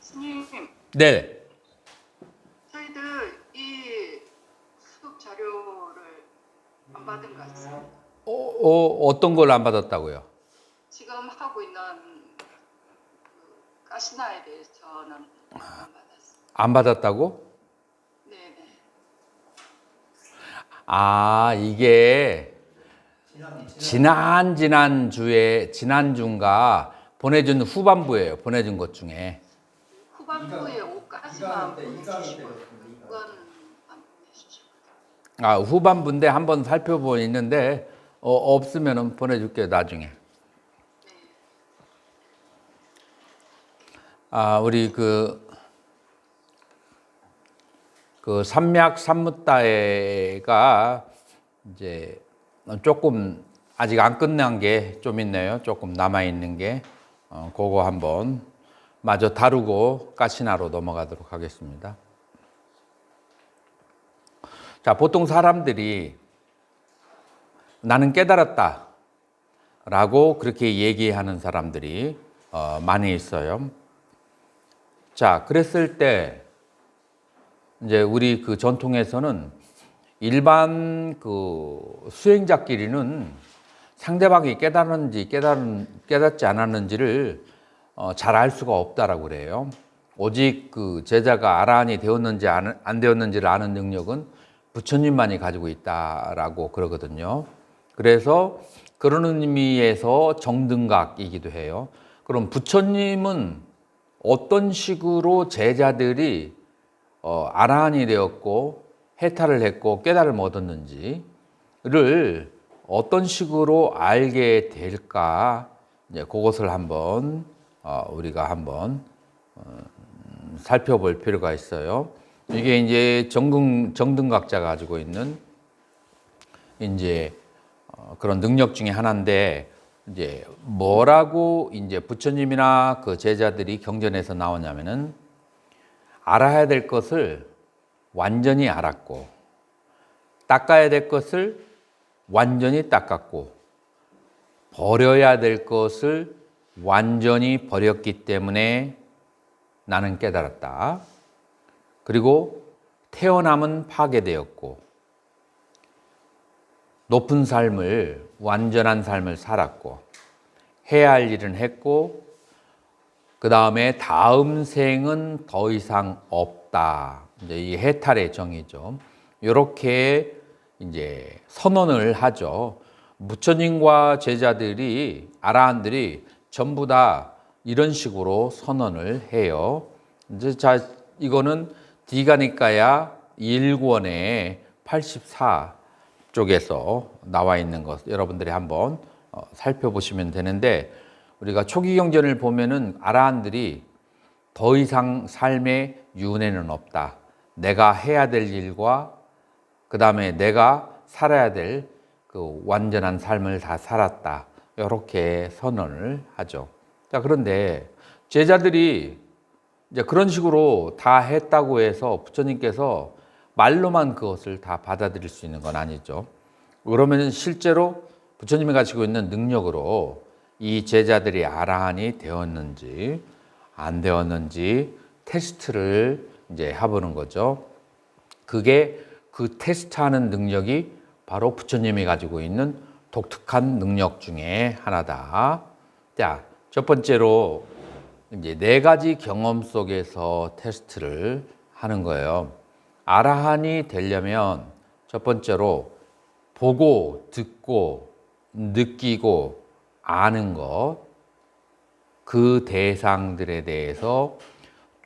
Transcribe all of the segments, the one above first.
스님, 네. 저희들 이 수급 자료를 안 받은 것 같습니다. 어떤 걸 안 받았다고요? 지금 하고 있는 그 가시나에 대해서는 안 받았습니다. 안 받았다고? 네네. 이게 지난주인가 보내준 후반부예요. 보내준 것 중에. 후반부에 5까지만 보내주시고 그건 안 보내주시고. 후반부인데 한번 살펴보고 있는데 없으면 보내줄게요. 나중에. 우리 그 삼맥 삼무다해가 이제 조금 아직 안 끝난 게 좀 있네요. 조금 남아 있는 게 그거 한번 마저 다루고 가시나로 넘어가도록 하겠습니다. 자, 보통 사람들이 나는 깨달았다 라고 그렇게 얘기하는 사람들이 많이 있어요. 자, 그랬을 때 이제 우리 그 전통에서는 일반 그 수행자끼리는 상대방이 깨달았는지 깨닫지 않았는지를 잘 알 수가 없다라고 그래요. 오직 그 제자가 아라한이 되었는지 안 되었는지를 아는 능력은 부처님만이 가지고 있다라고 그러거든요. 그래서 그런 의미에서 정등각이기도 해요. 그럼 부처님은 어떤 식으로 제자들이 아라한이 되었고 해탈을 했고 깨달음을 얻었는지를 어떤 식으로 알게 될까? 이제 그것을 한번 우리가 한번 살펴볼 필요가 있어요. 이게 이제 정등각자가 가지고 있는 이제 그런 능력 중에 하나인데 이제 뭐라고 이제 부처님이나 그 제자들이 경전에서 나오냐면은 알아야 될 것을 완전히 알았고 닦아야 될 것을 완전히 닦았고 버려야 될 것을 완전히 버렸기 때문에 나는 깨달았다. 그리고 태어남은 파괴되었고 높은 삶을 완전한 삶을 살았고 해야 할 일은 했고 그 다음에 다음 생은 더 이상 없다. 이제 이 해탈의 정의죠. 이렇게 이제 선언을 하죠. 부처님과 제자들이 아라한들이 전부 다 이런 식으로 선언을 해요. 이제 자 이거는 디가니까야 1권의 84 쪽에서 나와 있는 것 여러분들이 한번 살펴보시면 되는데 우리가 초기 경전을 보면은 아라한들이 더 이상 삶의 윤회는 없다. 내가 해야 될 일과 그 다음에 내가 살아야 될 그 완전한 삶을 다 살았다. 이렇게 선언을 하죠. 자, 그런데 제자들이 이제 그런 식으로 다 했다고 해서 부처님께서 말로만 그것을 다 받아들일 수 있는 건 아니죠. 그러면 실제로 부처님이 가지고 있는 능력으로 이 제자들이 아라한이 되었는지 안 되었는지 테스트를 이제 해보는 거죠. 그게 그 테스트하는 능력이 바로 부처님이 가지고 있는 독특한 능력 중에 하나다. 자, 첫 번째로 이제 4가지 경험 속에서 테스트를 하는 거예요. 아라한이 되려면 첫 번째로 보고, 듣고, 느끼고, 아는 것, 그 대상들에 대해서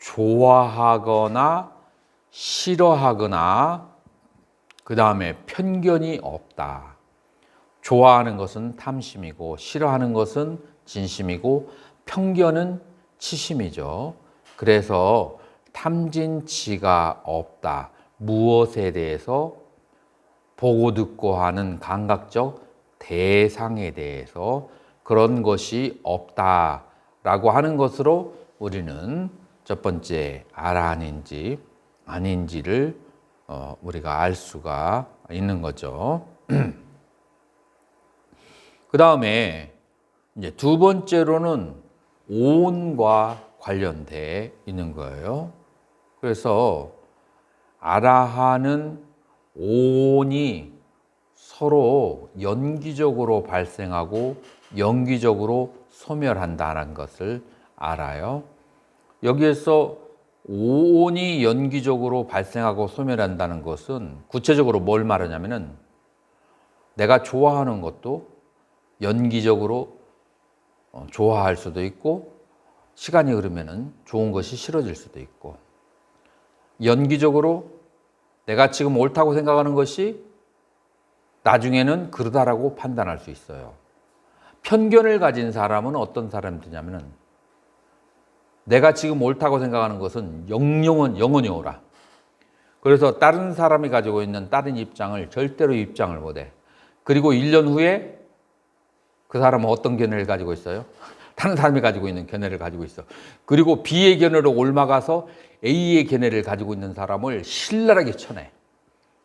좋아하거나 싫어하거나 그 다음에 편견이 없다. 좋아하는 것은 탐심이고 싫어하는 것은 진심이고 편견은 치심이죠. 그래서 탐진치가 없다. 무엇에 대해서 보고 듣고 하는 감각적 대상에 대해서 그런 것이 없다라고 하는 것으로 우리는 첫 번째 아라한인지 아닌지를 우리가 알 수가 있는 거죠. 그 다음에 이제 두 번째로는 오온과 관련돼 있는 거예요. 그래서 아라한은 오온이 서로 연기적으로 발생하고 연기적으로 소멸한다는 것을 알아요. 여기에서 오온이 연기적으로 발생하고 소멸한다는 것은 구체적으로 뭘 말하냐면은 내가 좋아하는 것도 연기적으로 좋아할 수도 있고 시간이 흐르면은 좋은 것이 싫어질 수도 있고 연기적으로 내가 지금 옳다고 생각하는 것이 나중에는 그러다라고 판단할 수 있어요. 편견을 가진 사람은 어떤 사람이 되냐면은 내가 지금 옳다고 생각하는 것은 영원히 옳아. 그래서 다른 사람이 가지고 있는 다른 입장을 절대로 입장을 못해. 그리고 1년 후에 그 사람은 어떤 견해를 가지고 있어요? 다른 사람이 가지고 있는 견해를 가지고 있어. 그리고 B의 견해로 옮아가서 A의 견해를 가지고 있는 사람을 신랄하게 쳐내.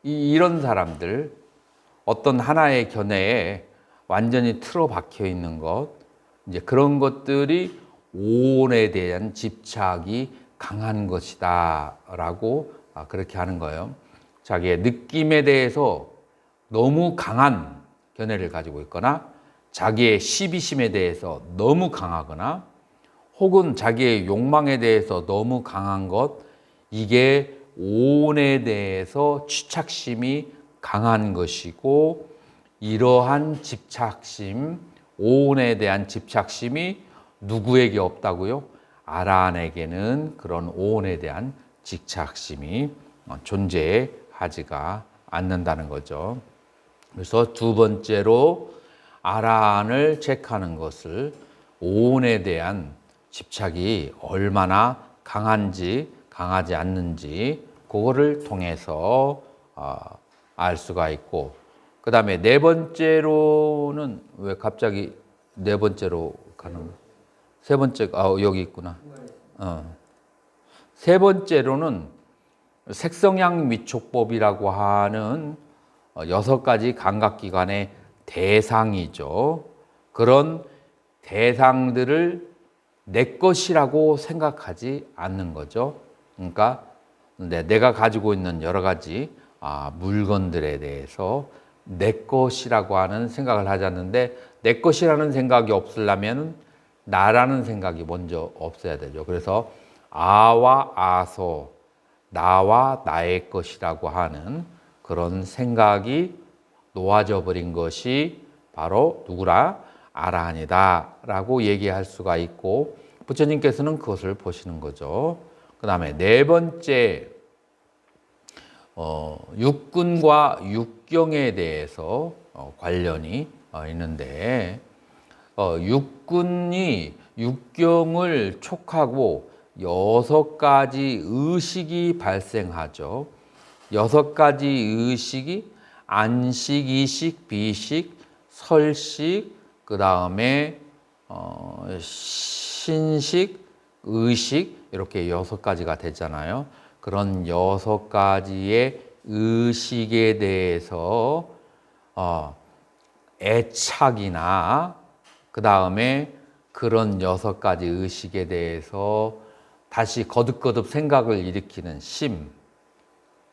이런 사람들, 어떤 하나의 견해에 완전히 틀어박혀 있는 것, 이제 그런 것들이 오온에 대한 집착이 강한 것이다 라고 그렇게 하는 거예요. 자기의 느낌에 대해서 너무 강한 견해를 가지고 있거나 자기의 시비심에 대해서 너무 강하거나 혹은 자기의 욕망에 대해서 너무 강한 것, 이게 오온에 대해서 취착심이 강한 것이고 이러한 집착심, 오온에 대한 집착심이 누구에게 없다고요? 아라한에게는 그런 오온에 대한 집착심이 존재하지가 않는다는 거죠. 그래서 두 번째로 아라한을 체크하는 것을 오온에 대한 집착이 얼마나 강한지 강하지 않는지 그거를 통해서 알 수가 있고, 그 다음에 네 번째로는 왜 갑자기 네 번째로 가는 거야? 세 번째, 여기 있구나. 세 번째로는 색성향 미촉법이라고 하는 6가지 감각기관의 대상이죠. 그런 대상들을 내 것이라고 생각하지 않는 거죠. 그러니까 내가 가지고 있는 여러 가지 물건들에 대해서 내 것이라고 하는 생각을 하지 않는데, 내 것이라는 생각이 없으려면 나라는 생각이 먼저 없어야 되죠. 그래서 아와 아소, 나와 나의 것이라고 하는 그런 생각이 놓아져 버린 것이 바로 누구라? 아라한이다 라고 얘기할 수가 있고, 부처님께서는 그것을 보시는 거죠. 그 다음에 네 번째, 육근과 육경에 대해서 관련이 있는데, 육근이 육경을 촉하고 6가지 의식이 발생하죠. 6가지 의식이 안식, 이식, 비식, 설식, 그 다음에 신식, 의식, 이렇게 6가지가 되잖아요. 그런 6가지의 의식에 대해서 애착이나 그 다음에 그런 6가지 의식에 대해서 다시 거듭거듭 생각을 일으키는 심,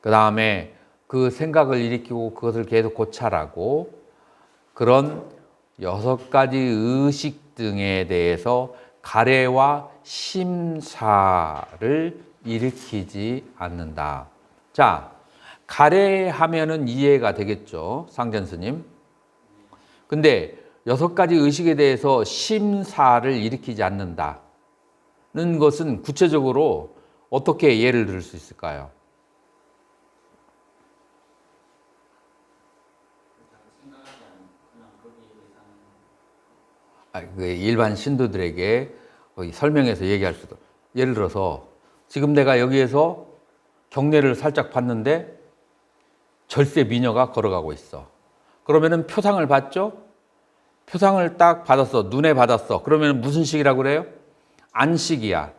그 다음에 그 생각을 일으키고 그것을 계속 고찰하고, 그런 6가지 의식 등에 대해서 가래와 심사를 일으키지 않는다. 자, 가래하면은 이해가 되겠죠, 상전 스님. 근데 6가지 의식에 대해서 심사를 일으키지 않는다는 것은 구체적으로 어떻게 예를 들 수 있을까요? 그 일반 신도들에게 설명해서 얘기할 수도. 예를 들어서 지금 내가 여기에서 경례를 살짝 봤는데 절세 미녀가 걸어가고 있어. 그러면은 표상을 봤죠? 표상을 딱 받았어. 눈에 받았어. 그러면 무슨 식이라고 그래요? 안식이야.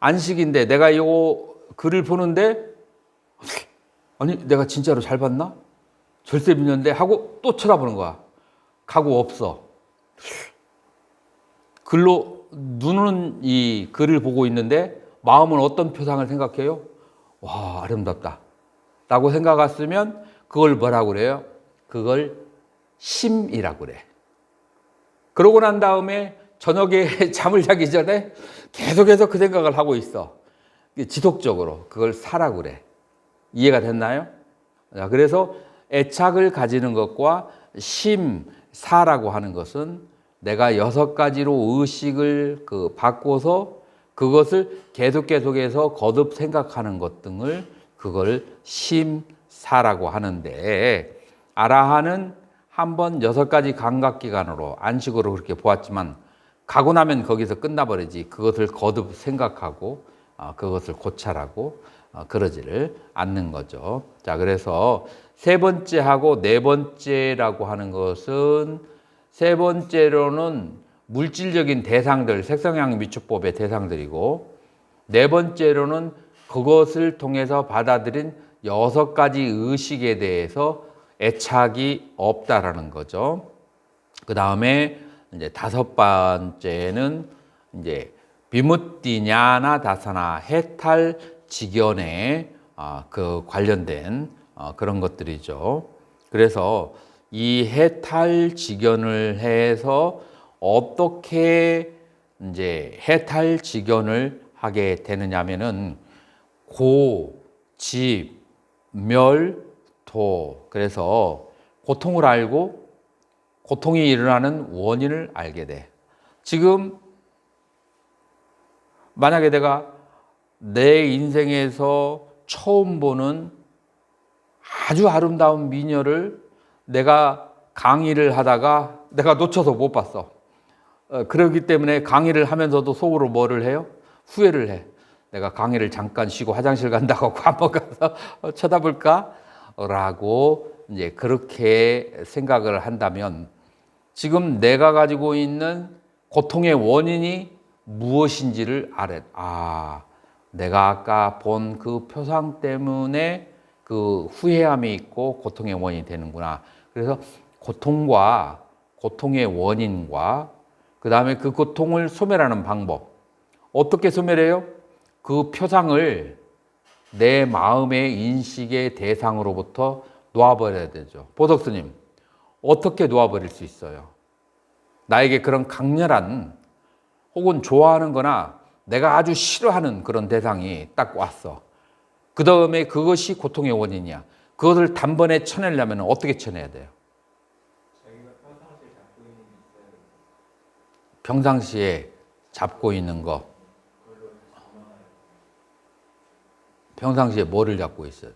안식인데 내가 이 글을 보는데 아니 내가 진짜로 잘 봤나? 절세 미녀인데 하고 또 쳐다보는 거야. 가고 없어. 글로 눈은 이 글을 보고 있는데 마음은 어떤 표상을 생각해요? 와, 아름답다 라고 생각했으면 그걸 뭐라고 그래요? 그걸 심이라고 그래. 그러고 난 다음에 저녁에 잠을 자기 전에 계속해서 그 생각을 하고 있어. 지속적으로. 그걸 사라고 그래. 이해가 됐나요? 자, 그래서 애착을 가지는 것과 심사라고 하는 것은 내가 6가지로 의식을 바꿔서 그것을 계속해서 거듭 생각하는 것 등을 그걸 심사라고 하는데, 아라한은 한번 6가지 감각기관으로 안식으로 그렇게 보았지만 가고 나면 거기서 끝나버리지 그것을 거듭 생각하고 그것을 고찰하고 그러지를 않는 거죠. 자, 그래서 세 번째하고 네 번째라고 하는 것은, 세 번째로는 물질적인 대상들, 색성향 미축법의 대상들이고, 네 번째로는 그것을 통해서 받아들인 6가지 의식에 대해서 애착이 없다라는 거죠. 그 다음에 이제 5번째는 이제 비무띠냐나 다사나 해탈 직연에 그 관련된 그런 것들이죠. 그래서 이 해탈 직연을 해서 어떻게 이제 해탈 직연을 하게 되느냐면은 고, 집, 멸, 도. 그래서 고통을 알고 고통이 일어나는 원인을 알게 돼. 지금 만약에 내가 내 인생에서 처음 보는 아주 아름다운 미녀를 내가 강의를 하다가 내가 놓쳐서 못 봤어. 그렇기 때문에 강의를 하면서도 속으로 뭐를 해요? 후회를 해. 내가 강의를 잠깐 쉬고 화장실 간다고 한번 가서 쳐다볼까? 라고 이제 그렇게 생각을 한다면 지금 내가 가지고 있는 고통의 원인이 무엇인지를 알아. 내가 아까 본 그 표상 때문에 그 후회함이 있고 고통의 원인이 되는구나. 그래서 고통과 고통의 원인과 그 다음에 그 고통을 소멸하는 방법. 어떻게 소멸해요? 그 표상을 내 마음의 인식의 대상으로부터 놓아버려야 되죠. 보덕스님, 어떻게 놓아버릴 수 있어요? 나에게 그런 강렬한 혹은 좋아하는 거나 내가 아주 싫어하는 그런 대상이 딱 왔어. 그 다음에 그것이 고통의 원인이야. 그것을 단번에 쳐내려면 어떻게 쳐내야 돼요? 평상시에 잡고 있는 거. 평상시에 뭐를 잡고 있어요?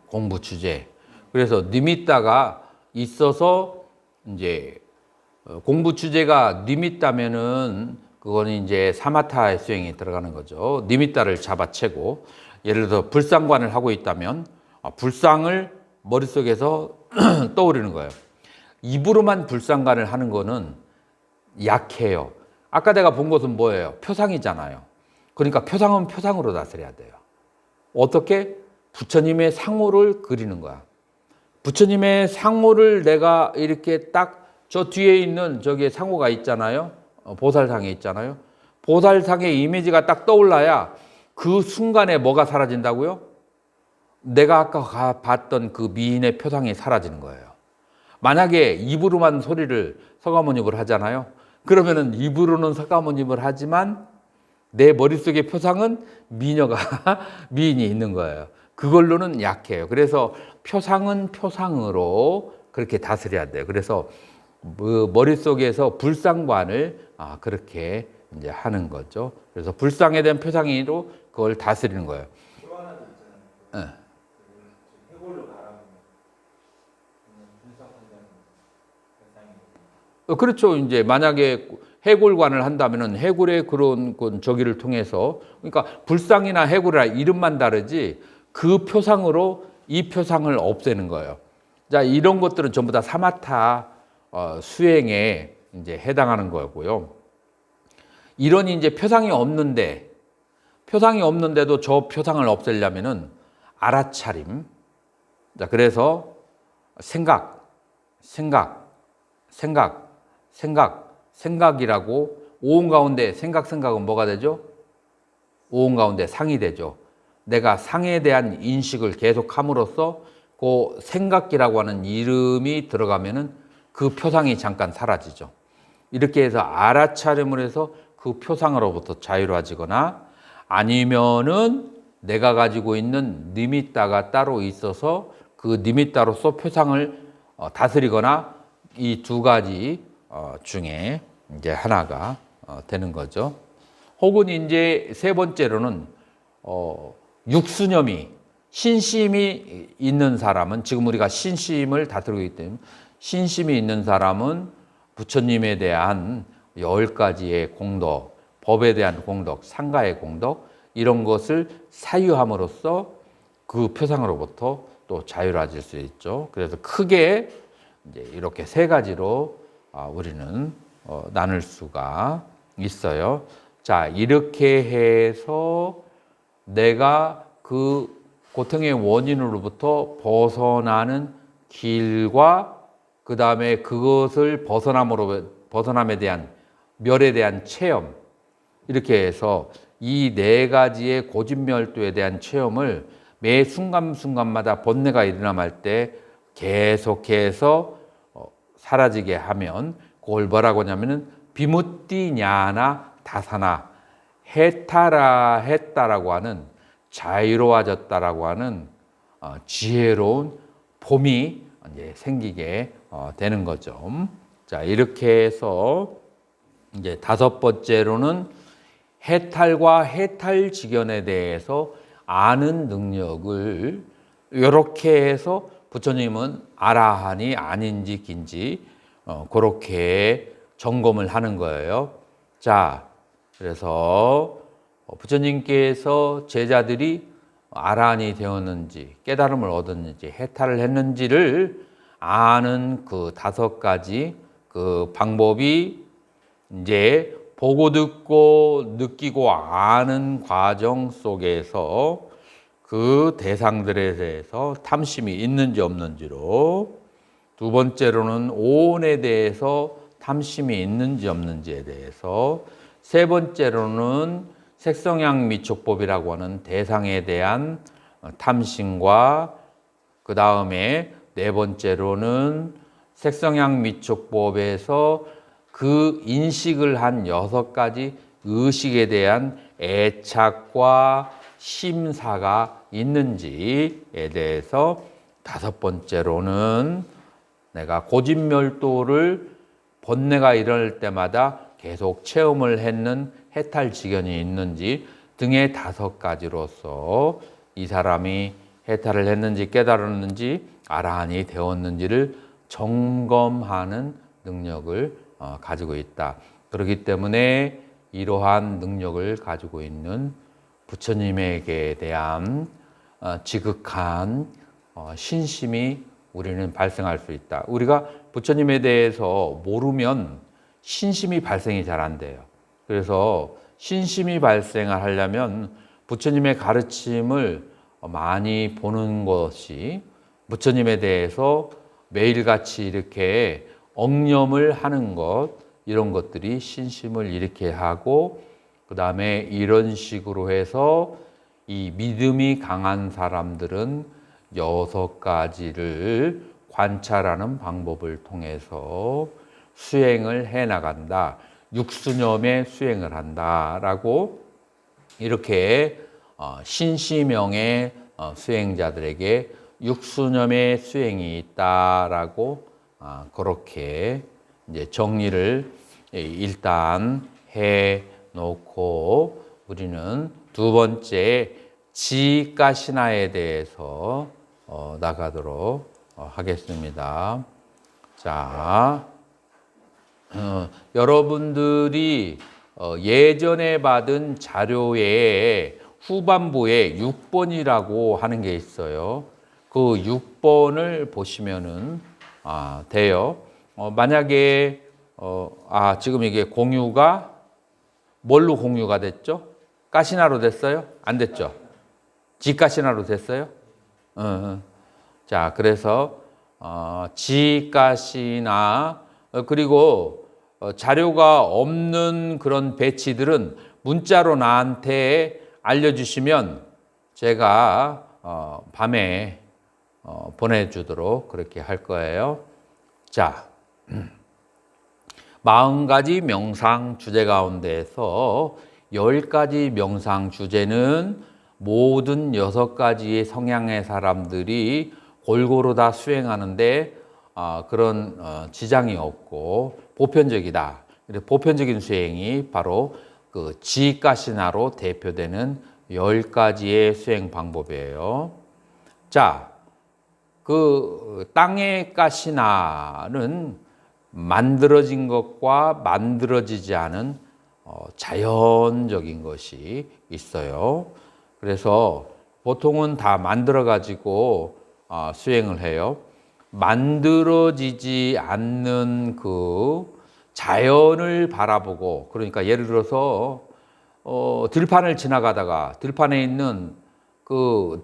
공부 주제. 그래서 니미따가 있어서 이제 공부 주제가 니미따면은 그거는 이제 사마타 수행이 들어가는 거죠. 니미따를 잡아채고, 예를 들어서 불상관을 하고 있다면 불상을 머릿속에서 떠오르는 거예요. 입으로만 불상관을 하는 거는 약해요. 아까 내가 본 것은 뭐예요? 표상이잖아요. 그러니까 표상은 표상으로 다스려야 돼요. 어떻게? 부처님의 상호를 그리는 거야. 부처님의 상호를 내가 이렇게 딱 저 뒤에 있는 저기에 상호가 있잖아요. 보살상에 있잖아요. 보살상의 이미지가 딱 떠올라야 그 순간에 뭐가 사라진다고요? 내가 아까 봤던 그 미인의 표상이 사라지는 거예요. 만약에 입으로만 소리를 서가모니불 하잖아요. 그러면은 입으로는 서가모니불 하지만 내 머릿속의 표상은 미녀가 미인이 있는 거예요. 그걸로는 약해요. 그래서 표상은 표상으로 그렇게 다스려야 돼요. 그래서 그 머릿속에서 불상관을 그렇게 이제 하는 거죠. 그래서 불상에 대한 표상으로 그걸 다스리는 거예요. 네. 그렇죠. 이제 만약에 해골관을 한다면은 해골의 그런 저기를 통해서, 그러니까 불상이나 해골이나 이름만 다르지 그 표상으로 이 표상을 없애는 거예요. 자, 이런 것들은 전부 다 사마타 수행에 이제 해당하는 거고요. 이런 이제 표상이 없는데도 저 표상을 없애려면은 알아차림. 자, 그래서 생각, 생각이라고 오온 가운데 생각은 뭐가 되죠? 오온 가운데 상이 되죠. 내가 상에 대한 인식을 계속 함으로써 그 생각기라고 하는 이름이 들어가면은 그 표상이 잠깐 사라지죠. 이렇게 해서 알아차림을 해서 그 표상으로부터 자유로워지거나 아니면은 내가 가지고 있는 니미따가 따로 있어서 그 니미따로서 표상을 다스리거나 이 두 가지 중에 이제 하나가 되는 거죠. 혹은 이제 세 번째로는 육수념이 신심이 있는 사람은 지금 우리가 신심을 다스리고 있기 때문에 신심이 있는 사람은 부처님에 대한 10가지의 공덕, 법에 대한 공덕, 상가의 공덕 이런 것을 사유함으로써 그 표상으로부터 또 자유로워질 수 있죠. 그래서 크게 이제 이렇게 세 가지로 우리는 나눌 수가 있어요. 자, 이렇게 해서 내가 그 고통의 원인으로부터 벗어나는 길과 그 다음에 그것을 벗어남에 대한 멸에 대한 체험 이렇게 해서 이 네 가지의 고진멸도에 대한 체험을 매 순간순간마다 번뇌가 일어남할 때 계속해서 사라지게 하면 그걸 뭐라고 하냐면은 비무띠냐나 다사나 해탈했다라고 하는 자유로워졌다라고 하는 지혜로운 봄이 이제 생기게 되는 거죠. 자, 이렇게 해서 이제 다섯 번째로는 해탈과 해탈지견에 대해서 아는 능력을 이렇게 해서 부처님은 아라한이 아닌지 긴지 그렇게 점검을 하는 거예요. 자, 그래서 부처님께서 제자들이 아라한이 되었는지 깨달음을 얻었는지 해탈을 했는지를 아는 그 다섯 가지 그 방법이 이제 보고 듣고 느끼고 아는 과정 속에서 그 대상들에 대해서 탐심이 있는지 없는지로 두 번째로는 오온에 대해서 탐심이 있는지 없는지에 대해서 세 번째로는 색성향 미촉법이라고 하는 대상에 대한 탐심과 그 다음에 네 번째로는 색성향 미촉법에서 그 인식을 한 6가지 의식에 대한 애착과 심사가 있는지에 대해서 다섯 번째로는 내가 고진멸도를 번뇌가 일어날 때마다 계속 체험을 했는 해탈지견이 있는지 등의 다섯 가지로서 이 사람이 해탈을 했는지 깨달았는지 아라한이 되었는지를 점검하는 능력을 가지고 있다. 그렇기 때문에 이러한 능력을 가지고 있는 부처님에게 대한 지극한 신심이 우리는 발생할 수 있다. 우리가 부처님에 대해서 모르면 신심이 발생이 잘 안 돼요. 그래서 신심이 발생을 하려면 부처님의 가르침을 많이 보는 것이 부처님에 대해서 매일같이 이렇게 엉념을 하는 것 이런 것들이 신심을 일으키게 하고 그 다음에 이런 식으로 해서 이 믿음이 강한 사람들은 6가지를 관찰하는 방법을 통해서 수행을 해 나간다. 육수념에 수행을 한다라고 이렇게 신시명의 수행자들에게 육수념의 수행이 있다라고 그렇게 이제 정리를 일단 해 놓고 우리는 두 번째 지가시나에 대해서 나가도록 하겠습니다. 자, 여러분들이 예전에 받은 자료에 후반부에 6번이라고 하는 게 있어요. 그 6번을 보시면은 돼요. 만약에 지금 이게 공유가 뭘로 공유가 됐죠? 가시나로 됐어요? 안 됐죠? 지가시나로 됐어요? 자, 그래서 지가시나 그리고 자료가 없는 그런 배치들은 문자로 나한테 알려주시면 제가 밤에 보내주도록 그렇게 할 거예요. 자, 40가지 명상 주제 가운데에서 10가지 명상 주제는 모든 6가지의 성향의 사람들이 골고루 다 수행하는데 그런 지장이 없고 보편적이다. 보편적인 수행이 바로 그 지가시나로 대표되는 10가지의 수행 방법이에요. 자, 그 땅의 가시나는 만들어진 것과 만들어지지 않은 자연적인 것이 있어요. 그래서 보통은 다 만들어 가지고 수행을 해요. 만들어지지 않는 그 자연을 바라보고, 그러니까 예를 들어서 들판을 지나가다가 들판에 있는 그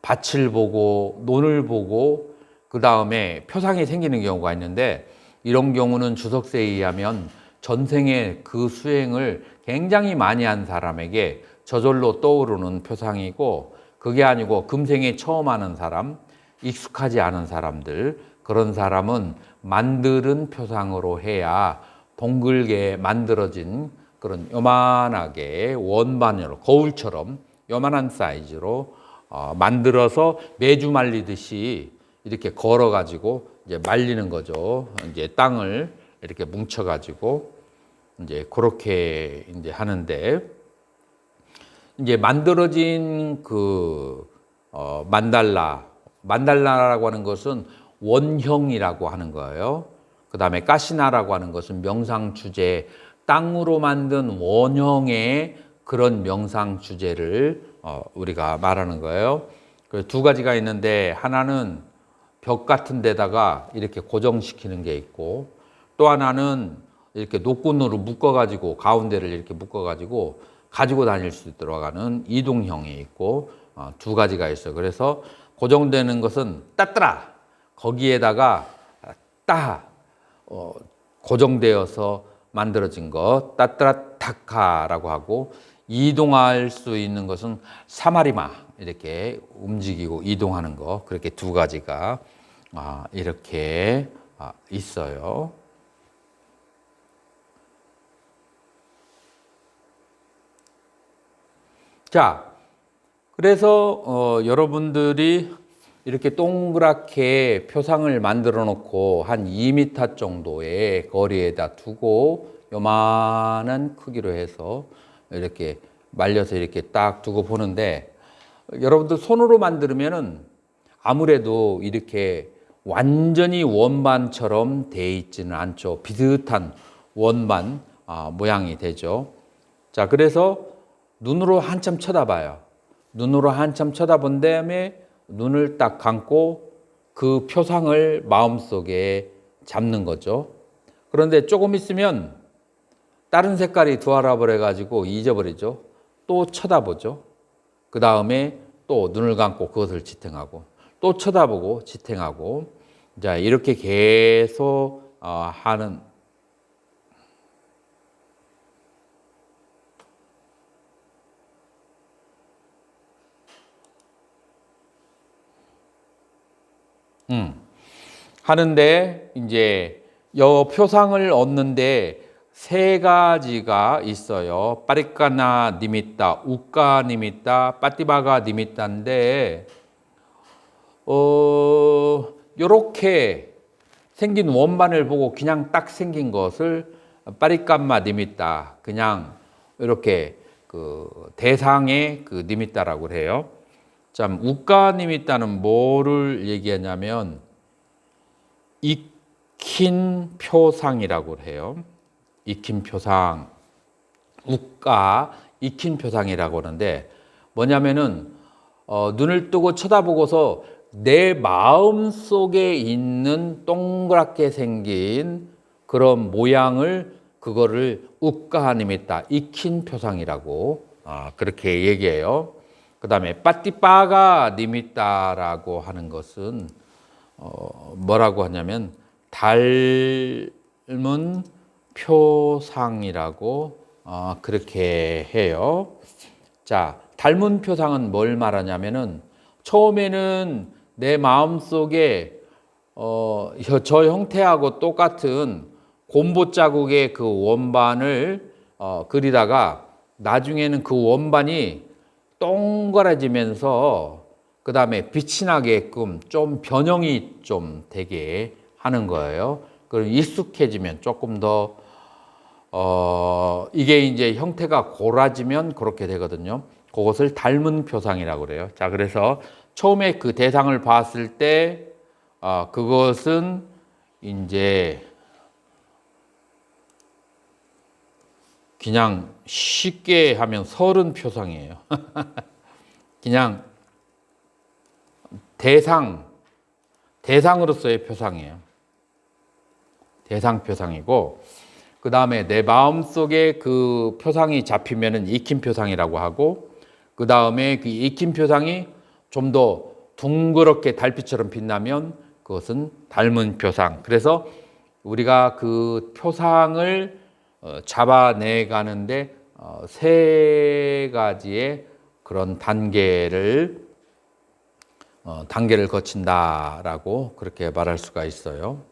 밭을 보고 논을 보고 그 다음에 표상이 생기는 경우가 있는데, 이런 경우는 주석세에 의하면 전생에 그 수행을 굉장히 많이 한 사람에게 저절로 떠오르는 표상이고, 그게 아니고 금생에 처음 하는 사람, 익숙하지 않은 사람들, 그런 사람은 만드는 표상으로 해야 동글게 만들어진 그런 요만하게 원반으로 거울처럼 요만한 사이즈로 만들어서 매주 말리듯이 이렇게 걸어 가지고 이제 말리는 거죠. 이제 땅을 이렇게 뭉쳐 가지고 이제 그렇게 이제 하는데, 이제 만들어진 그 만달라라고 하는 것은 원형이라고 하는 거예요. 그 다음에 가시나라고 하는 것은 명상 주제, 땅으로 만든 원형의 그런 명상 주제를 우리가 말하는 거예요. 그 두 가지가 있는데, 하나는 벽 같은 데다가 이렇게 고정시키는 게 있고, 또 하나는 이렇게 노끈으로 묶어가지고 가운데를 이렇게 묶어가지고 가지고 다닐 수 있도록 하는 이동형이 있고, 두 가지가 있어요. 그래서 고정되는 것은 따뜨라, 거기에다가 고정되어서 만들어진 것 따뜨라 타카라고 하고, 이동할 수 있는 것은 사마리마, 이렇게 움직이고 이동하는 거, 그렇게 두 가지가 이렇게 있어요. 자, 그래서 여러분들이 이렇게 동그랗게 표상을 만들어 놓고 한 2m 정도의 거리에다 두고 요만한 크기로 해서 이렇게 말려서 이렇게 딱 두고 보는데, 여러분들 손으로 만들면은 아무래도 이렇게 완전히 원반처럼 돼 있지는 않죠. 비슷한 원반 모양이 되죠. 자, 그래서 눈으로 한참 쳐다봐요. 눈으로 한참 쳐다본 다음에 눈을 딱 감고 그 표상을 마음속에 잡는 거죠. 그런데 조금 있으면 다른 색깔이 들어와 버려 가지고 잊어버리죠. 또 쳐다보죠. 그 다음에 또 눈을 감고 그것을 지탱하고, 또 쳐다보고 지탱하고, 자, 이렇게 계속 하는. 하는데, 이제 여 표상을 얻는데 세 가지가 있어요. 파리카나 니미타, 우카 니미타, 빠티바가 니미타인데, 요렇게 생긴 원반을 보고 그냥 딱 생긴 것을 파리카마 니미타, 그냥 이렇게 그 대상의 그 니미타라고 해요. 참, 우카 니미타는 뭐를 얘기하냐면 익힌 표상이라고 해요. 익힌 표상, 우가 익힌 표상이라고 하는데, 뭐냐면은 눈을 뜨고 쳐다보고서 내 마음 속에 있는 동그랗게 생긴 그런 모양을, 그거를 우가 니미타, 익힌 표상이라고 그렇게 얘기해요. 그 다음에 빠띠빠가 니미타라고 하는 것은 뭐라고 하냐면 닮은 표상이라고 그렇게 해요. 자, 닮은 표상은 뭘 말하냐면은 처음에는 내 마음속에 저 형태하고 똑같은 곰보 자국의 그 원반을 그리다가 나중에는 그 원반이 동그라지면서 그 다음에 빛이 나게끔 좀 변형이 좀 되게 하는 거예요. 그럼 익숙해지면 조금 더 이게 이제 형태가 고라지면 그렇게 되거든요. 그것을 닮은 표상이라고 그래요. 자, 그래서 처음에 그 대상을 봤을 때 그것은 이제 그냥 쉽게 하면 서른 표상이에요. 그냥 대상으로서의 표상이에요. 대상 표상이고, 그 다음에 내 마음속에 그 표상이 잡히면은 익힌 표상이라고 하고, 그 다음에 그 익힌 표상이 좀 더 둥그렇게 달빛처럼 빛나면 그것은 닮은 표상. 그래서 우리가 그 표상을 잡아내 가는데 세 가지의 그런 단계를 거친다라고 그렇게 말할 수가 있어요.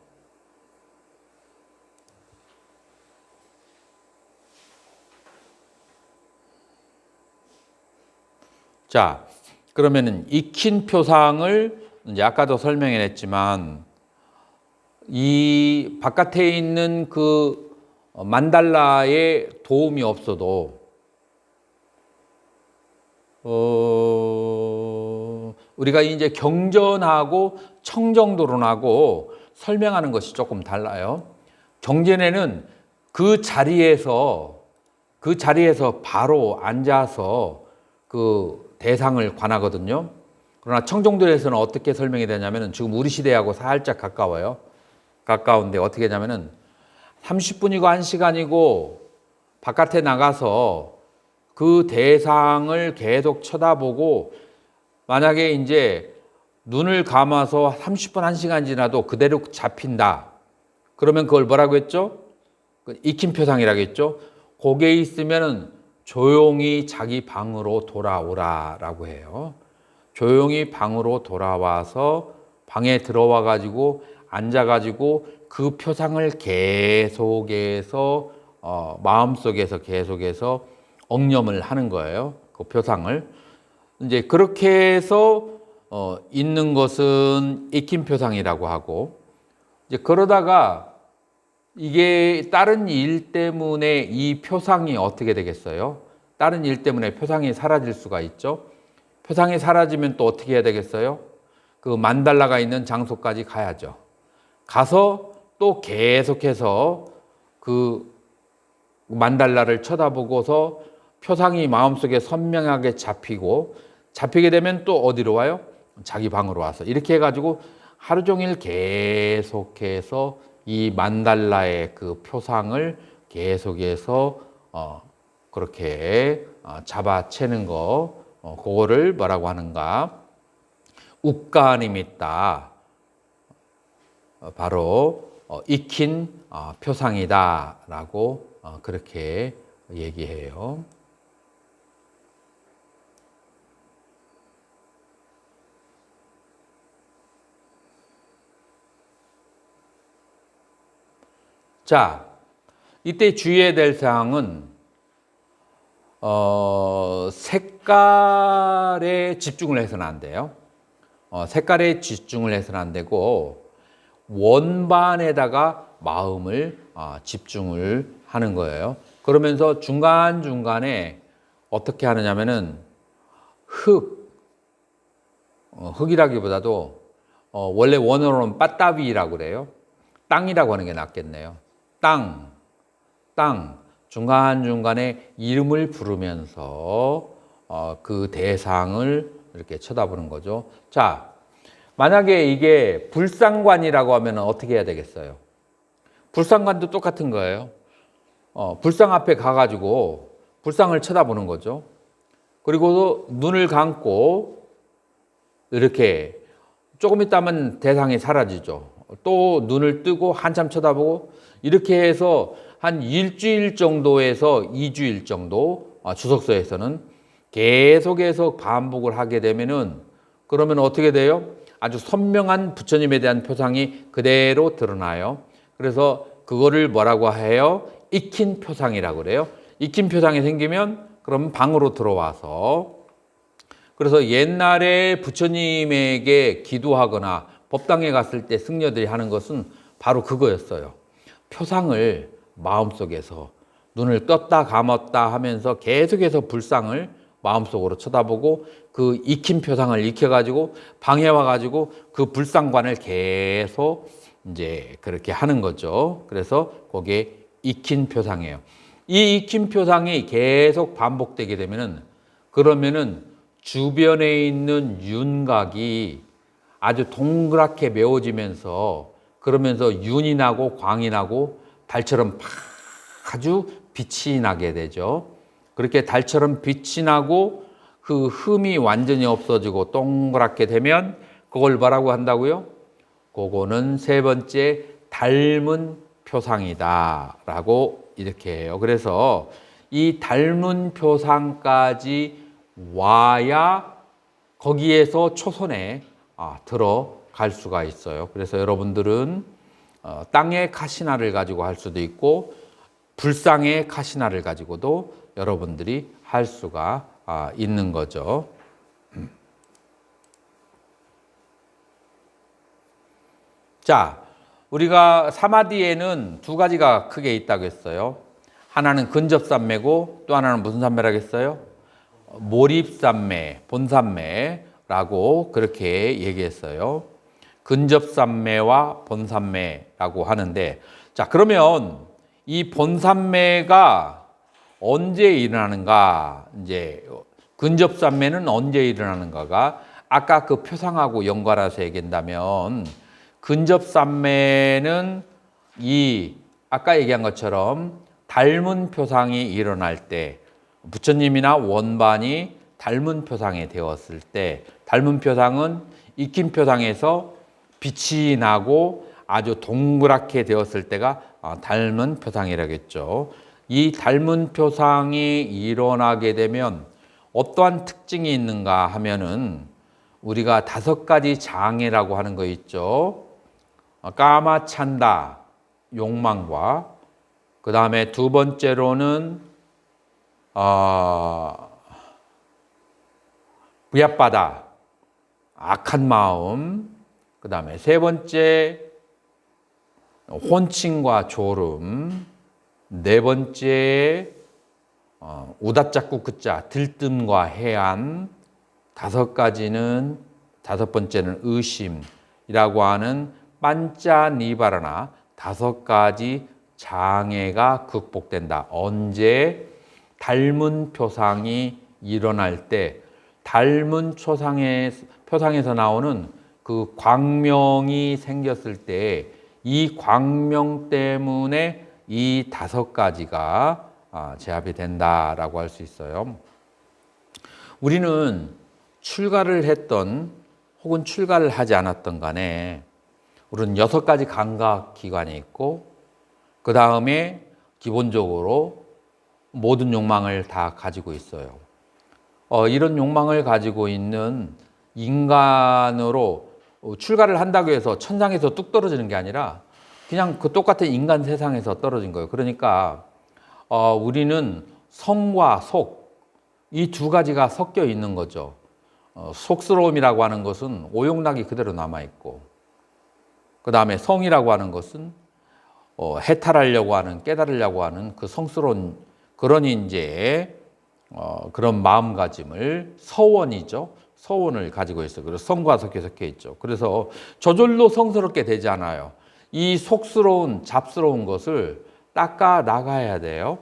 자, 그러면은 익힌 표상을 이제 아까도 설명했지만 이 바깥에 있는 그 만달라에 도움이 없어도 우리가 이제 경전하고 청정도론하고 설명하는 것이 조금 달라요. 경전에는 그 자리에서 바로 앉아서 그 대상을 관하거든요. 그러나 청정도에서는 어떻게 설명이 되냐면은 지금 우리 시대하고 살짝 가까워요. 가까운데 어떻게 하냐면은 30분이고 1시간이고 바깥에 나가서 그 대상을 계속 쳐다보고 만약에 이제 눈을 감아서 30분, 1시간 지나도 그대로 잡힌다. 그러면 그걸 뭐라고 했죠? 익힌 표상이라고 했죠? 거기에 있으면은 조용히 자기 방으로 돌아오라라고 해요. 조용히 방으로 돌아와서 방에 들어와 가지고 앉아 가지고 그 표상을 계속해서 마음속에서 계속해서 억념을 하는 거예요. 그 표상을. 이제 그렇게 해서 있는 것은 익힌 표상이라고 하고, 이제 그러다가 이게 다른 일 때문에 이 표상이 어떻게 되겠어요? 다른 일 때문에 표상이 사라질 수가 있죠. 표상이 사라지면 또 어떻게 해야 되겠어요? 그 만달라가 있는 장소까지 가야죠. 가서 또 계속해서 그 만달라를 쳐다보고서 표상이 마음속에 선명하게 잡히게 되면 또 어디로 와요? 자기 방으로 와서 이렇게 해가지고 하루 종일 계속해서 이 만달라의 그 표상을 계속해서 그렇게 잡아채는 거, 그거를 뭐라고 하는가? uk가니미따, 바로 익힌 표상이다라고 그렇게 얘기해요. 자, 이때 주의해야 될 사항은 색깔에 집중을 해서는 안 돼요. 색깔에 집중을 해서는 안 되고 원반에다가 마음을 집중을 하는 거예요. 그러면서 중간중간에 어떻게 하느냐면은 흙이라기보다도 원래 원어로는 빠따비라고 그래요. 땅이라고 하는 게 낫겠네요. 땅, 중간중간에 이름을 부르면서 그 대상을 이렇게 쳐다보는 거죠. 자, 만약에 이게 불상관이라고 하면 어떻게 해야 되겠어요? 불상관도 똑같은 거예요. 불상 앞에 가가지고 불상을 쳐다보는 거죠. 그리고 눈을 감고 이렇게 조금 있다면 대상이 사라지죠. 또 눈을 뜨고 한참 쳐다보고 이렇게 해서 한 일주일 정도에서 2주일 정도 주석서에서는 계속해서 반복을 하게 되면은 그러면 어떻게 돼요? 아주 선명한 부처님에 대한 표상이 그대로 드러나요. 그래서 그거를 뭐라고 해요? 익힌 표상이라고 그래요. 익힌 표상이 생기면 그럼 방으로 들어와서 그래서 옛날에 부처님에게 기도하거나 법당에 갔을 때 승려들이 하는 것은 바로 그거였어요. 표상을 마음속에서 눈을 떴다 감았다 하면서 계속해서 불상을 마음속으로 쳐다보고 그 익힌 표상을 익혀가지고 방에 와가지고 그 불상관을 계속 이제 그렇게 하는 거죠. 그래서 그게 익힌 표상이에요. 이 익힌 표상이 계속 반복되게 되면은 그러면은 주변에 있는 윤곽이 아주 동그랗게 메워지면서 그러면서 윤이 나고 광이 나고 달처럼 아주 빛이 나게 되죠. 그렇게 달처럼 빛이 나고 그 흠이 완전히 없어지고 동그랗게 되면 그걸 뭐라고 한다고요? 그거는 세 번째 닮은 표상이다 라고 이렇게 해요. 그래서 이 닮은 표상까지 와야 거기에서 초선에 들어갈 수가 있어요. 그래서 여러분들은 땅의 카시나를 가지고 할 수도 있고 불상의 카시나를 가지고도 여러분들이 할 수가 있는 거죠. 자, 우리가 사마디에는 두 가지가 크게 있다고 했어요. 하나는 근접산매고 또 하나는 무슨 산매라고 했어요? 몰입산매, 본산매라고 그렇게 얘기했어요. 근접산매와 본산매라고 하는데, 자, 그러면 이 본산매가 언제 일어나는가? 이제 근접산매는 언제 일어나는가가 아까 그 표상하고 연관해서 얘기한다면 근접산매는 이 아까 얘기한 것처럼 닮은 표상이 일어날 때 부처님이나 원반이 닮은 표상이 되었을 때 닮은 표상은 익힌 표상에서 빛이 나고 아주 동그랗게 되었을 때가 닮은 표상이라겠죠. 이 닮은 표상이 일어나게 되면 어떠한 특징이 있는가 하면은 우리가 5가지 장애라고 하는 거 있죠. 까마찬다, 욕망과 그 다음에 두 번째로는 부야바다, 악한 마음, 그 다음에 세 번째 혼칭과 졸음, 네 번째 우다짜꾸 끝자 들뜸과 해안, 다섯 번째는 의심이라고 하는 판짜니바라나 5가지 장애가 극복된다. 언제? 닮은 표상이 일어날 때 닮은 표상에서 나오는 그 광명이 생겼을 때 이 광명 때문에 이 5가지가 제압이 된다라고 할 수 있어요. 우리는 출가를 했던 혹은 출가를 하지 않았던 간에 우리는 6가지 감각기관이 있고 그 다음에 기본적으로 모든 욕망을 다 가지고 있어요. 이런 욕망을 가지고 있는 인간으로 출가를 한다고 해서 천상에서 뚝 떨어지는 게 아니라 그냥 그 똑같은 인간 세상에서 떨어진 거예요. 그러니까 우리는 성과 속, 이 2가지가 섞여 있는 거죠. 속스러움이라고 하는 것은 오용락이 그대로 남아있고 그 다음에 성이라고 하는 것은 해탈하려고 하는, 깨달으려고 하는 그 성스러운 그런 이제 그런 마음가짐을 서원이죠. 서원을 가지고 있어요. 그래서 성과 섞여 있죠. 그래서 저절로 성스럽게 되지 않아요. 이 속스러운, 잡스러운 것을 닦아 나가야 돼요.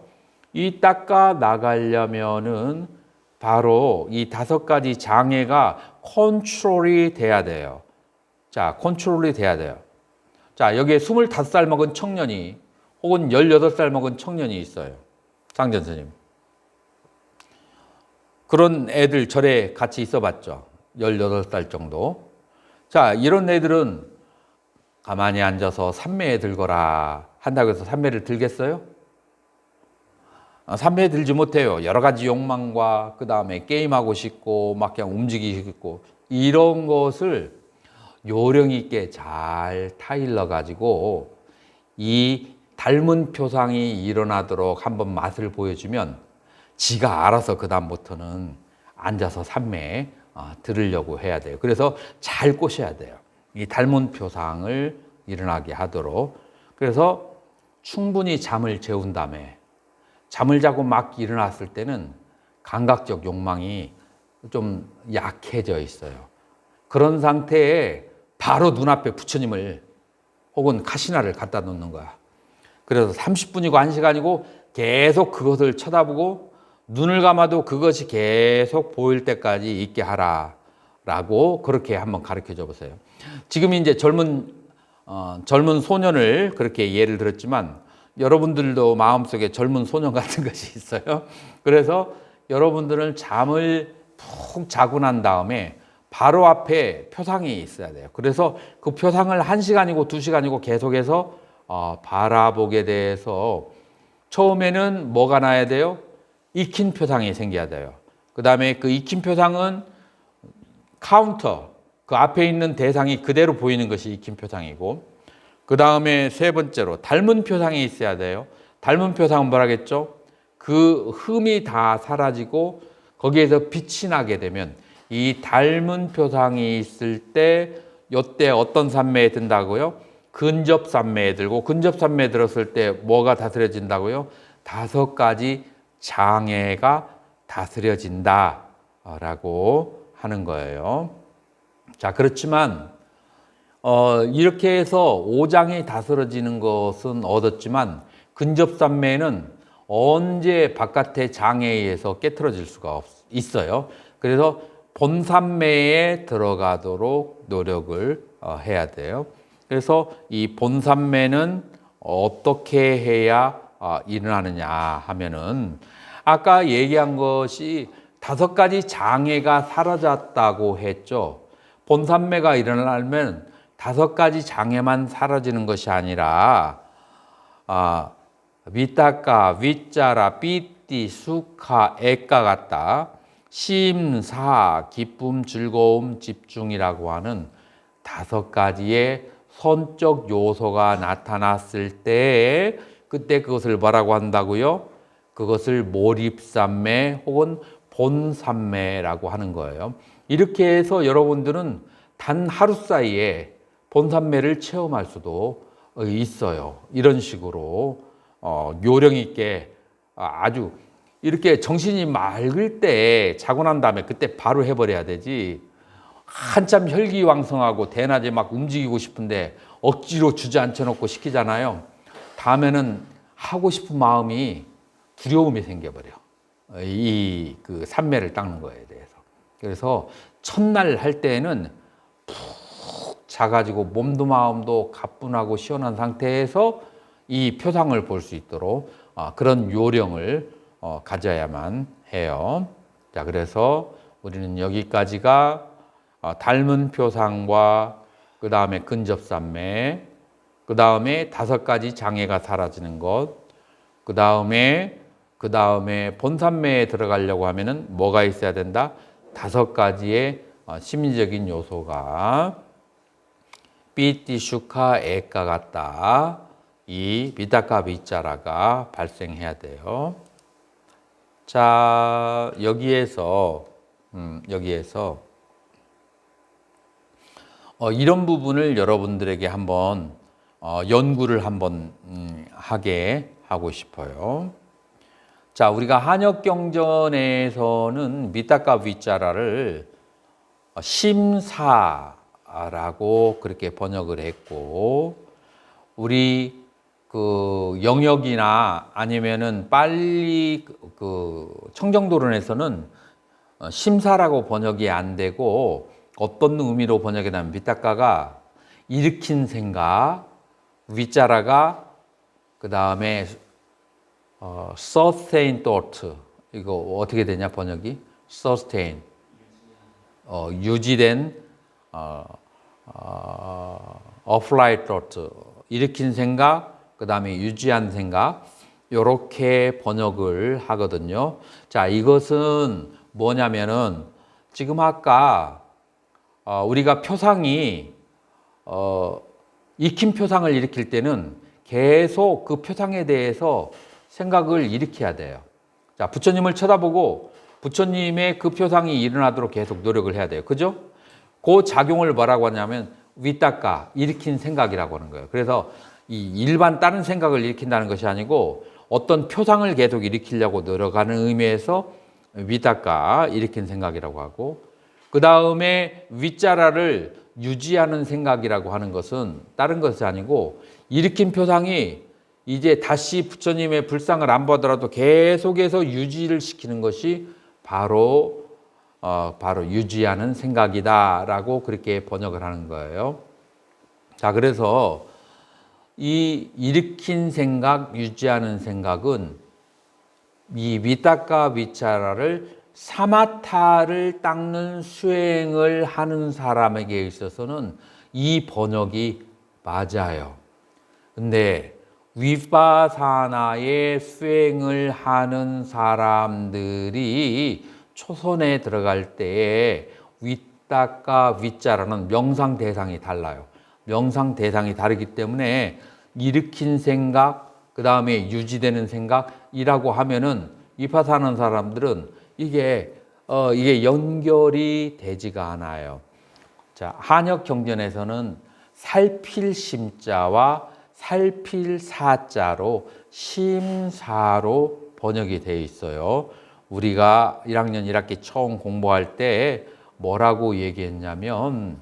이 닦아 나가려면은 바로 이 5가지 장애가 컨트롤이 돼야 돼요. 자, 컨트롤이 돼야 돼요. 자, 여기에 25살 먹은 청년이 혹은 18살 먹은 청년이 있어요. 상전스님. 그런 애들 절에 같이 있어 봤죠. 18살 정도. 자, 이런 애들은 가만히 앉아서 삼매에 들거라 한다고 해서 삼매를 들겠어요? 삼매에 들지 못해요. 여러 가지 욕망과 그 다음에 게임하고 싶고 막 그냥 움직이고 싶고 이런 것을 요령 있게 잘 타일러 가지고 이 닮은 표상이 일어나도록 한번 맛을 보여주면 지가 알아서 그 다음부터는 앉아서 삼매 들으려고 해야 돼요. 그래서 잘 꼬셔야 돼요. 이 닮은 표상을 일어나게 하도록. 그래서 충분히 잠을 재운 다음에 잠을 자고 막 일어났을 때는 감각적 욕망이 좀 약해져 있어요. 그런 상태에 바로 눈앞에 부처님을 혹은 카시나를 갖다 놓는 거야. 그래서 30분이고 1시간이고 계속 그것을 쳐다보고 눈을 감아도 그것이 계속 보일 때까지 있게 하라라고 그렇게 한번 가르쳐 줘 보세요. 지금 이제 젊은 소년을 그렇게 예를 들었지만 여러분들도 마음속에 젊은 소년 같은 것이 있어요. 그래서 여러분들은 잠을 푹 자고 난 다음에 바로 앞에 표상이 있어야 돼요. 그래서 그 표상을 1시간이고 2시간이고 계속해서 바라보게 돼서 처음에는 뭐가 나야 돼요? 익힌 표상이 생겨야 돼요. 그 다음에 그 익힌 표상은 카운터, 그 앞에 있는 대상이 그대로 보이는 것이 익힌 표상이고, 그 다음에 세 번째로 닮은 표상이 있어야 돼요. 닮은 표상은 뭐라겠죠? 그 흠이 다 사라지고 거기에서 빛이 나게 되면 이 닮은 표상이 있을 때 이때 어떤 산매에 든다고요? 근접 산매에 들고, 근접 산매에 들었을 때 뭐가 다스려진다고요? 5가지 장애가 다스려진다라고 하는 거예요. 자, 그렇지만 이렇게 해서 5장이 다스려지는 것은 얻었지만 근접산매는 언제 바깥의 장애에 의해서 깨트려질 수가 있어요. 그래서 본산매에 들어가도록 노력을 해야 돼요. 그래서 이 본산매는 어떻게 해야 일어나느냐 하면은 아까 얘기한 것이 5가지 장애가 사라졌다고 했죠. 본산매가 일어나려면 5가지 장애만 사라지는 것이 아니라 위타카, 위짜라, 삐띠, 수카, 애까 같다. 심, 사, 기쁨, 즐거움, 집중이라고 하는 5가지의 선적 요소가 나타났을 때 그때 그것을 뭐라고 한다고요? 그것을 몰입산매 혹은 본산매라고 하는 거예요. 이렇게 해서 여러분들은 단 하루 사이에 본산매를 체험할 수도 있어요. 이런 식으로 요령 있게 아주 이렇게 정신이 맑을 때 자고 난 다음에 그때 바로 해버려야 되지. 한참 혈기왕성하고 대낮에 막 움직이고 싶은데 억지로 주저앉혀놓고 시키잖아요. 다음에는 하고 싶은 마음이 두려움이 생겨버려. 그 산매를 닦는 거에 대해서. 그래서 첫날 할 때에는 푹 자가지고 몸도 마음도 가뿐하고 시원한 상태에서 이 표상을 볼 수 있도록 그런 요령을 가져야만 해요. 자, 그래서 우리는 여기까지가 닮은 표상과 그 다음에 근접산매, 그 다음에 5가지 장애가 사라지는 것, 그 다음에 본산매에 들어가려고 하면은 뭐가 있어야 된다? 5가지의 심리적인 요소가 삐띠, 슈카, 애까 같다. 이 비타카 비짜라가 발생해야 돼요. 자, 여기에서 이런 부분을 여러분들에게 한번 연구를 한번 하게 하고 싶어요. 자, 우리가 한역경전에서는 미타카 위짜라를 심사라고 그렇게 번역을 했고, 우리 그 영역이나 아니면은 빨리 그 청정도론에서는 심사라고 번역이 안 되고 어떤 의미로 번역이 되면 미타카가 일으킨 생각, 위짜라가 그 다음에 sustain thought, 이거 어떻게 되냐 번역이? sustain, 유지된 applied thought, 일으킨 생각, 그 다음에 유지한 생각, 이렇게 번역을 하거든요. 자, 이것은 뭐냐면은 지금 아까 우리가 표상이 익힌 표상을 일으킬 때는 계속 그 표상에 대해서 생각을 일으켜야 돼요. 자, 부처님을 쳐다보고 부처님의 그 표상이 일어나도록 계속 노력을 해야 돼요. 그죠? 그 작용을 뭐라고 하냐면 위따까, 일으킨 생각이라고 하는 거예요. 그래서 이 일반 다른 생각을 일으킨다는 것이 아니고 어떤 표상을 계속 일으키려고 노력하는 의미에서 위따까, 일으킨 생각이라고 하고, 그 다음에 위자라를 유지하는 생각이라고 하는 것은 다른 것이 아니고 일으킨 표상이 이제 다시 부처님의 불상을 안 보더라도 계속해서 유지를 시키는 것이 바로 유지하는 생각이다라고 그렇게 번역을 하는 거예요. 자, 그래서 이 일으킨 생각, 유지하는 생각은 이 위따까 위차라를 사마타를 닦는 수행을 하는 사람에게 있어서는 이 번역이 맞아요. 근데 위파사나의 수행을 하는 사람들이 초선에 들어갈 때에 위따까 위자라는 명상 대상이 달라요. 명상 대상이 다르기 때문에 일으킨 생각, 그 다음에 유지되는 생각이라고 하면은 위파사나 사람들은 이게 연결이 되지가 않아요. 자, 한역 경전에서는 살필 심자와 살필 사자로 심사로 번역이 되어 있어요. 우리가 1학년 1학기 처음 공부할 때 뭐라고 얘기했냐면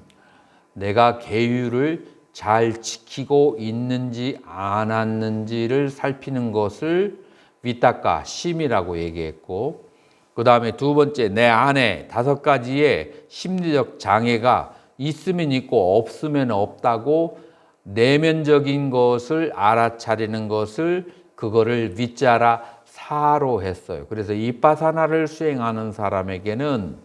내가 계율을 잘 지키고 있는지 안 했는지를 살피는 것을 위따까 심이라고 얘기했고, 그 다음에 두 번째 내 안에 5가지의 심리적 장애가 있으면 있고 없으면 없다고 내면적인 것을 알아차리는 것을 그거를 위자라 사로 했어요. 그래서 이빠사나를 수행하는 사람에게는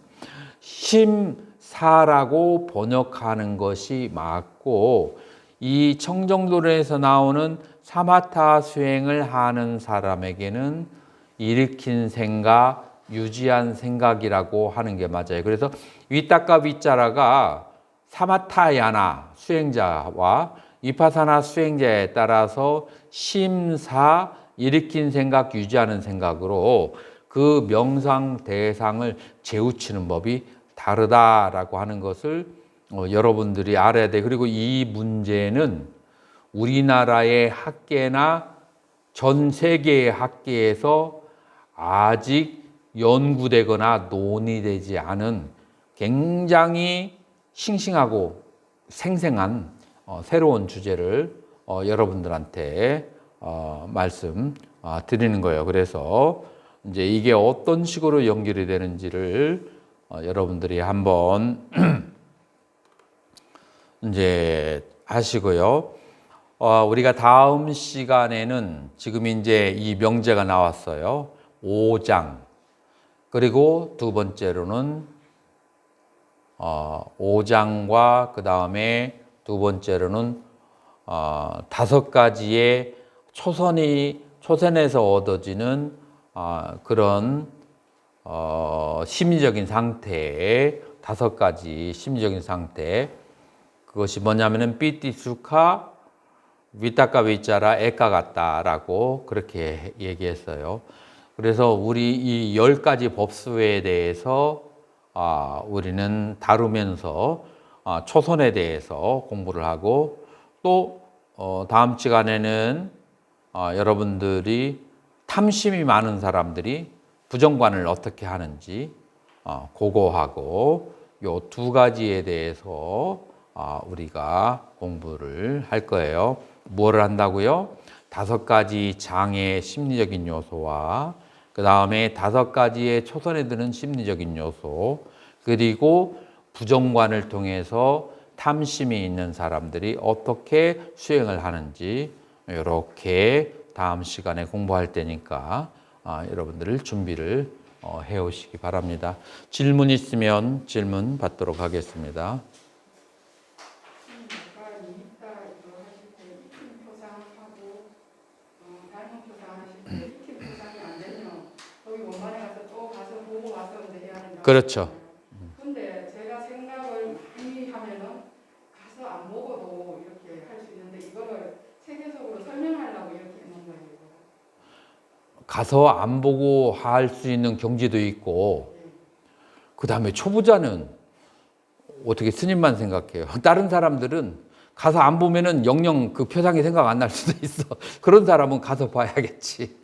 심사라고 번역하는 것이 맞고, 이 청정도에서 나오는 사마타 수행을 하는 사람에게는 일으킨 생각, 유지한 생각이라고 하는 게 맞아요. 그래서 위따까 위자라가 사마타야나 수행자와 위파사나 수행자에 따라서 심사, 일으킨 생각, 유지하는 생각으로 그 명상 대상을 재우치는 법이 다르다라고 하는 것을 여러분들이 알아야 돼요. 그리고 이 문제는 우리나라의 학계나 전 세계의 학계에서 아직 연구되거나 논의되지 않은 굉장히 싱싱하고 생생한 새로운 주제를 여러분들한테 말씀 드리는 거예요. 그래서 이제 이게 어떤 식으로 연결이 되는지를 여러분들이 한번 이제 하시고요. 우리가 다음 시간에는 지금 이제 이 명제가 나왔어요. 5장. 그리고 두 번째로는 5장과 그 다음에 두 번째로는 5가지의 초선에서 얻어지는 그런 심리적인 상태의 5가지 심리적인 상태, 그것이 뭐냐면은 삐띠 수카, 위따까 위자라, 에까 같다라고 그렇게 얘기했어요. 그래서 우리 이 10가지 법수에 대해서 우리는 다루면서 초선에 대해서 공부를 하고, 또 다음 시간에는 여러분들이 탐심이 많은 사람들이 부정관을 어떻게 하는지 그거 하고, 요 2가지에 대해서 우리가 공부를 할 거예요. 뭐를 한다고요? 5가지 장애의 심리적인 요소와 그 다음에 5가지의 초선에 드는 심리적인 요소, 그리고 부정관을 통해서 탐심이 있는 사람들이 어떻게 수행을 하는지, 이렇게 다음 시간에 공부할 때니까 여러분들 준비를 해 오시기 바랍니다. 질문 있으면 질문 받도록 하겠습니다. 그렇죠. 근데 제가 생각을 많이 하면은 가서 안 보고도 이렇게 할 수 있는데 이거를 체계적으로 설명하려고 이렇게 해놓은 거예요. 가서 안 보고 할 수 있는 경지도 있고, 그 다음에 초보자는 어떻게 스님만 생각해요. 다른 사람들은 가서 안 보면은 영영 그 표상이 생각 안 날 수도 있어. 그런 사람은 가서 봐야겠지.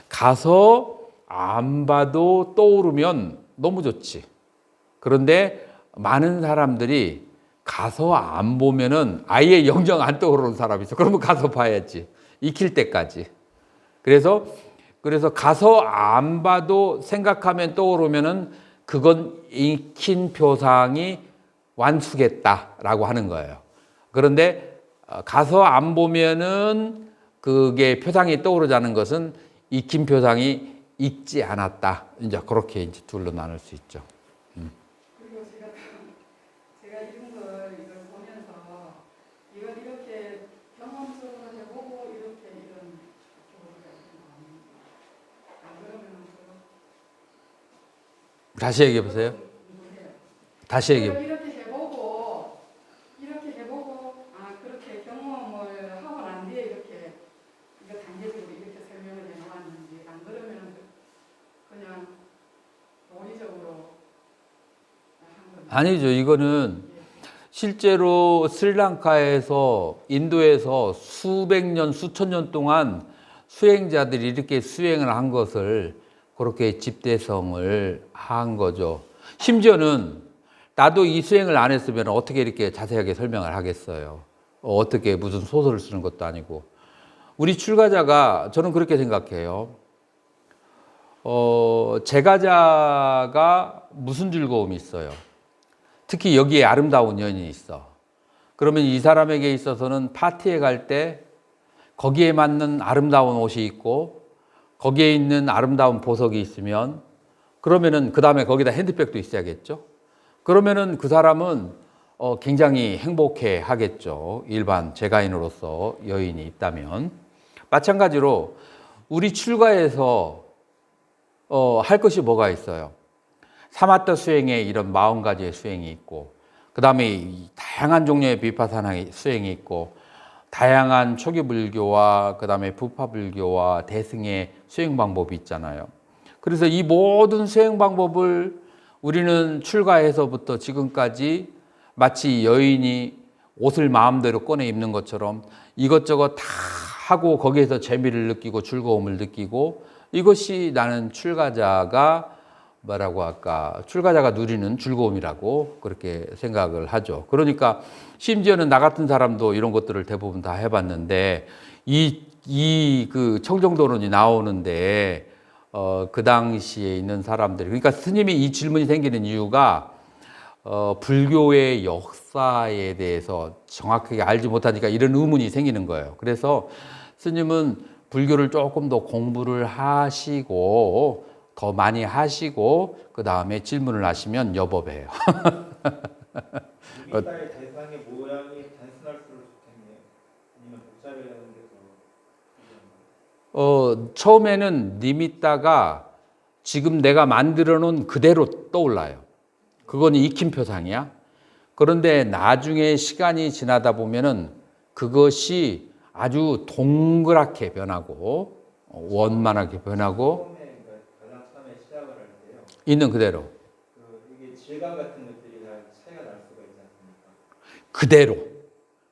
가서 안 봐도 떠오르면 너무 좋지. 그런데 많은 사람들이 가서 안 보면은 아예 영영 안 떠오르는 사람이 있어. 그러면 가서 봐야지. 익힐 때까지. 그래서 가서 안 봐도 생각하면 떠오르면은 그건 익힌 표상이 완숙했다라고 하는 거예요. 그런데 가서 안 보면은 그게 표상이 떠오르자는 것은 익힌 표상이 익지 않았다. 이제 그렇게 이제 둘로 나눌 수 있죠. 그리고 제가 이런 이걸 보면서 이걸 이렇게 경험적으로 해보고 이렇게 이런 교류가 있는 거 아닙니까? 안 그러면 다시 얘기해 보세요. 다시 얘기해 보세요. 이렇게 해보고 그렇게 경험을 하고 난 뒤에 이렇게 이거 단계적으로 이렇게 설명을 해놓았는지 안 그러면 그냥 논리적으로 한 겁니다. 아니죠. 이거는 실제로 스리랑카에서 인도에서 수백 년, 수천 년 동안 수행자들이 이렇게 수행을 한 것을 그렇게 집대성을 한 거죠. 심지어는 나도 이 수행을 안 했으면 어떻게 이렇게 자세하게 설명을 하겠어요. 어떻게 무슨 소설을 쓰는 것도 아니고. 우리 출가자가 저는 그렇게 생각해요. 제가자가 무슨 즐거움이 있어요. 특히 여기에 아름다운 여인이 있어. 그러면 이 사람에게 있어서는 파티에 갈 때 거기에 맞는 아름다운 옷이 있고 거기에 있는 아름다운 보석이 있으면 그러면은 그 다음에 거기다 핸드백도 있어야겠죠. 그러면은 그 사람은 굉장히 행복해 하겠죠. 일반 제가인으로서 여인이 있다면. 마찬가지로 우리 출가에서 할 것이 뭐가 있어요. 사마타 수행에 이런 40가지의 수행이 있고 그 다음에 다양한 종류의 비파사나 수행이 있고 다양한 초기 불교와 그 다음에 부파 불교와 대승의 수행 방법이 있잖아요. 그래서 이 모든 수행 방법을 우리는 출가해서부터 지금까지 마치 여인이 옷을 마음대로 꺼내 입는 것처럼 이것저것 다 하고 거기에서 재미를 느끼고 즐거움을 느끼고 이것이 나는 출가자가 뭐라고 할까? 출가자가 누리는 즐거움이라고 그렇게 생각을 하죠. 그러니까 심지어는 나 같은 사람도 이런 것들을 대부분 다 해봤는데 그 청정도론이 나오는데 그 당시에 있는 사람들이 그러니까 스님이 이 질문이 생기는 이유가 불교의 역사에 대해서 정확하게 알지 못하니까 이런 의문이 생기는 거예요. 그래서 스님은 불교를 조금 더 공부를 하시고 더 많이 하시고 그 다음에 질문을 하시면 여법해요. 유기타의 대상의 모양이 단순할수록 좋겠네요. 아니면 복잡해하는 데서 처음에는 니미따가 지금 내가 만들어 놓은 그대로 떠올라요. 그건 익힌 표상이야. 그런데 나중에 시간이 지나다 보면은 그것이 아주 동그랗게 변하고 원만하게 변하고 가장 처음에 시작을 할 때요. 있는 그대로. 이게 질감 같은 것들이 다 차이가 날 수가 있지 않습니까?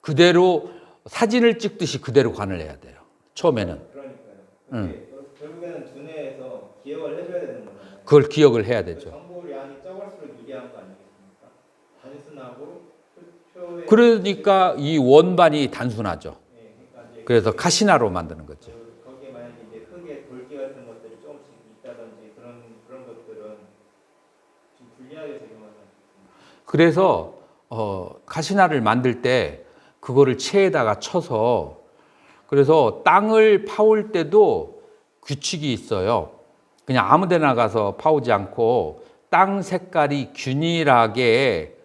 그대로 사진을 찍듯이 그대로 관을 해야 돼요. 처음에는. 그러니까요. 결국에는 두뇌에서 기억을 해줘야 되는 거잖아요. 그걸 기억을 해야 되죠. 정보량이 적을수록 유리한 거 아니겠습니까? 단순하고 표에 그러니까 이 원반이 단순하죠. 그러니까 이제 그래서 카시나로 만드는 거죠. 거기에 만약에 이제 흙에 돌기 같은 것들이 조금씩 있다든지 그런 것들은 좀 불리하게 적용하는. 그래서 카시나를 만들 때 그거를 체에다가 쳐서 그래서 땅을 파올 때도 규칙이 있어요. 그냥 아무 데나 가서 파오지 않고 땅 색깔이 균일하게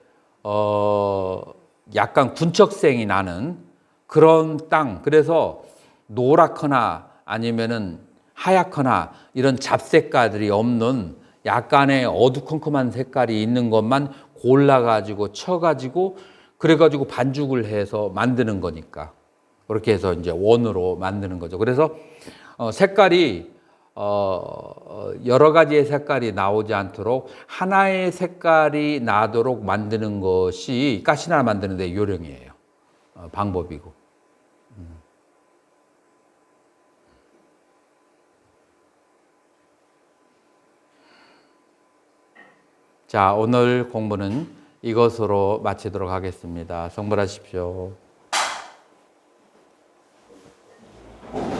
약간 군척생이 나는 그런 땅. 그래서 노랗거나 아니면은 하얗거나 이런 잡색깔들이 없는 약간의 어두컴컴한 색깔이 있는 것만 골라가지고 쳐가지고 그래가지고 반죽을 해서 만드는 거니까 그렇게 해서 이제 원으로 만드는 거죠. 그래서 색깔이 여러 가지의 색깔이 나오지 않도록 하나의 색깔이 나도록 만드는 것이 가시나 만드는 데 요령이에요. 방법이고. 자, 오늘 공부는 이것으로 마치도록 하겠습니다. 성불하십시오.